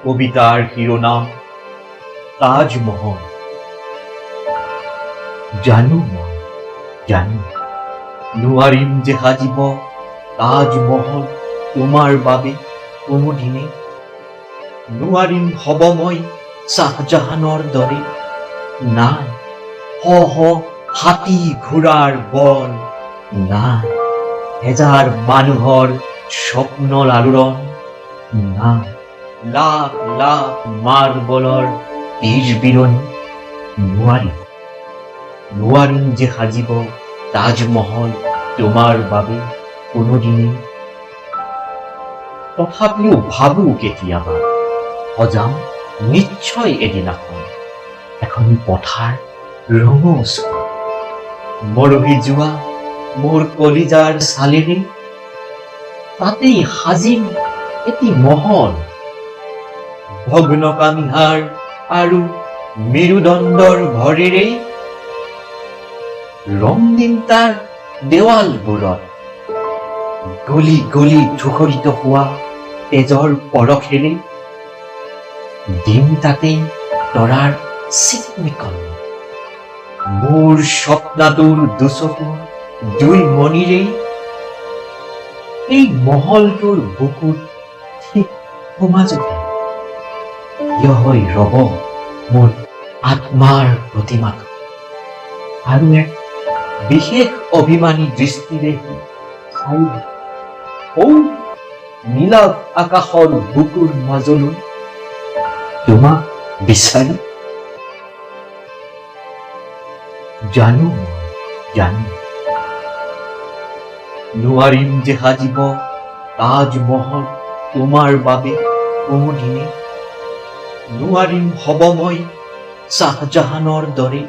কবিতাৰ শিৰোনাম তাজমহল। জানো মই, জানো নোৱাৰিম যে সাজিব তাজমহল তোমাৰ বাবে কোনোদিনে। নোৱাৰিম হব মই শ্বাহজাহানৰ দৰে, নাই শ হাতী ঘোঁৰাৰ বল, নাই হেজাৰ মানুহৰ স্বপ্নৰ আলোড়ন, নাই লাখ লাখ মাৰ্বলৰ তীৰ বিৰণী। নোৱাৰিম যে সাজিব তাজমহল তোমাৰ বাবে কোনোদিনে। তথাপিও ভাবো কেতিয়াবা সজাম নিশ্চয় এদিনাখন এখন পথাৰ ৰঙচ মৰহি যোৱা মোৰ কলিজাৰ ছালেৰে, তাতেই সাজিম এটি মহল ভগ্নকামিহাৰ আৰু মেৰুদণ্ডৰ ভৰেৰে। ৰং দিম তাৰ দেৱালবোৰত গলি গলি ধূসৰিত হোৱা তেজৰ পৰশেৰে, দিম তাতে তৰাৰ চিকমিকন মোৰ স্বপ্নাতুৰ দুচকুৰ দুই মণিৰে। এই মহলটোৰ বুকুত ঠিক সমাজতে থিয় হৈ ৰব মোৰ আত্মাৰ প্ৰতিমাটো, আৰু এক বিশেষ অভিমানী দৃষ্টিৰে চাই নীলা আকাশৰ বুকুৰ মাজলৈ তোমাক বিচাৰি। জানো জানো নোৱাৰিম যে সাজিব তাজমহল তোমাৰ বাবে কোনোদিনে। নোৱাৰিম হব মই শ্বাহজাহানৰ দৰে,